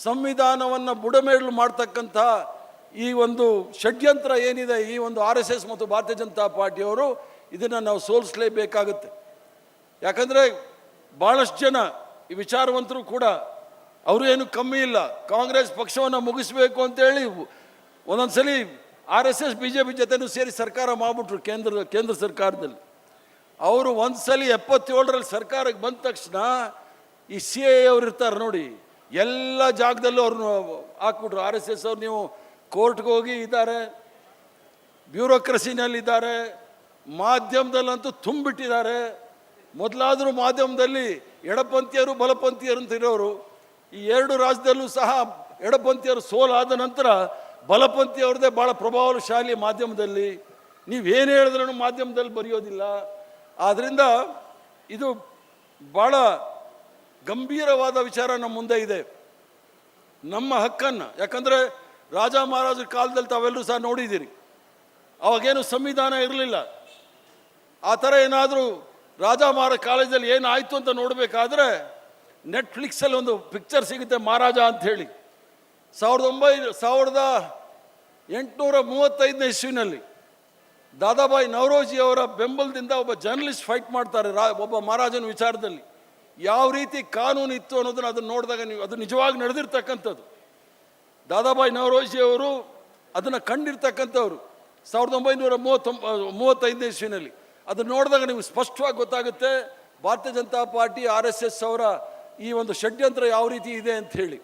ಸಂವಿಧಾನವನ್ನು ಬುಡಮೇಲು ಮಾಡ್ತಕ್ಕಂಥ ಈ ಒಂದು ಷಡ್ಯಂತ್ರ ಏನಿದೆ, ಈ ಒಂದು RSS ಮತ್ತು ಭಾರತೀಯ ಜನತಾ ಪಾರ್ಟಿಯವರು ಇದನ್ನು ನಾವು ಸೋಲಿಸಲೇಬೇಕಾಗುತ್ತೆ. ಯಾಕಂದರೆ ಭಾಳಷ್ಟು ಜನ ಈ ವಿಚಾರವಂತರು ಕೂಡ ಅವರು ಏನು ಕಮ್ಮಿ ಇಲ್ಲ. ಕಾಂಗ್ರೆಸ್ ಪಕ್ಷವನ್ನು ಮುಗಿಸ್ಬೇಕು ಅಂತೇಳಿ ಒಂದೊಂದು ಸಲ RSS BJP ಜೊತೆನೂ ಸೇರಿ ಸರ್ಕಾರ ಮಾಡಿಬಿಟ್ರು ಕೇಂದ್ರ ಸರ್ಕಾರದಲ್ಲಿ. ಅವರು ಒಂದು ಸಲ 77ರಲ್ಲಿ ಸರ್ಕಾರಕ್ಕೆ ಬಂದ ತಕ್ಷಣ ಈ CAA ಅವ್ರು ಇರ್ತಾರೆ ನೋಡಿ, ಎಲ್ಲ ಜಾಗದಲ್ಲೂ ಅವ್ರನ್ನ ಹಾಕ್ಬಿಟ್ರು. RSS ಅವ್ರು ನೀವು ಕೋರ್ಟ್ಗೆ ಹೋಗಿ ಇದ್ದಾರೆ, ಬ್ಯೂರೋಕ್ರಸಿನಲ್ಲಿದ್ದಾರೆ, ಮಾಧ್ಯಮದಲ್ಲಂತೂ ತುಂಬಿಟ್ಟಿದ್ದಾರೆ. ಮೊದಲಾದರೂ ಮಾಧ್ಯಮದಲ್ಲಿ ಎಡಪಂಥೀಯರು ಬಲಪಂಥೀಯರು ಅಂತ ಇರೋರು, ಈ ಎರಡು ರಾಜ್ಯದಲ್ಲೂ ಸಹ ಎಡಪಂಥೀಯರು ಸೋಲಾದ ನಂತರ ಬಲಪಂಥೀಯವ್ರದ್ದೇ ಭಾಳ ಪ್ರಭಾವಶಾಲಿ ಮಾಧ್ಯಮದಲ್ಲಿ. ನೀವೇನು ಹೇಳಿದ್ರೂ ಮಾಧ್ಯಮದಲ್ಲಿ ಬರೆಯೋದಿಲ್ಲ. ಆದ್ದರಿಂದ ಇದು ಭಾಳ ಗಂಭೀರವಾದ ವಿಚಾರ ನಮ್ಮ ಮುಂದೆ ಇದೆ. ನಮ್ಮ ಹಕ್ಕನ್ನು, ಯಾಕಂದರೆ ರಾಜ ಮಹಾರಾಜರ ಕಾಲದಲ್ಲಿ ತಾವೆಲ್ಲರೂ ಸಹ ನೋಡಿದ್ದೀರಿ, ಅವಾಗೇನು ಸಂವಿಧಾನ ಇರಲಿಲ್ಲ. ಆ ಥರ ಏನಾದರೂ ರಾಜ ಮಹಾರಾಜ ಕಾಲೇಜಲ್ಲಿ ಏನಾಯಿತು ಅಂತ ನೋಡಬೇಕಾದ್ರೆ ನೆಟ್ಫ್ಲಿಕ್ಸಲ್ಲಿ ಒಂದು ಪಿಕ್ಚರ್ ಸಿಗುತ್ತೆ, ಮಹಾರಾಜ ಅಂಥೇಳಿ. 1835ನೇ ಇಸ್ವಿನಲ್ಲಿ ದಾದಾಬಾಯಿ ನವರೋಜಿ ಅವರ ಬೆಂಬಲದಿಂದ ಒಬ್ಬ ಜರ್ನಲಿಸ್ಟ್ ಫೈಟ್ ಮಾಡ್ತಾರೆ ಒಬ್ಬ ಮಹಾರಾಜನ ವಿಚಾರದಲ್ಲಿ. ಯಾವ ರೀತಿ ಕಾನೂನು ಇತ್ತು ಅನ್ನೋದನ್ನು ಅದನ್ನು ನೋಡಿದಾಗ ನೀವು ಅದು ನಿಜವಾಗಿ ನಡೆದಿರ್ತಕ್ಕಂಥದ್ದು. ದಾದಾಬಾಯಿ ನವರೋಜಿ ಅವರು ಅದನ್ನು ಕಂಡಿರ್ತಕ್ಕಂಥವ್ರು 1935ನೇ ಇಸ್ವಿನಲ್ಲಿ. ಅದನ್ನು ನೋಡಿದಾಗ ನಿಮಗೆ ಸ್ಪಷ್ಟವಾಗಿ ಗೊತ್ತಾಗುತ್ತೆ ಭಾರತೀಯ ಜನತಾ ಪಾರ್ಟಿ RSS ಅವರ ಈ ಒಂದು ಷಡ್ಯಂತ್ರ ಯಾವ ರೀತಿ ಇದೆ ಅಂತ ಹೇಳಿ.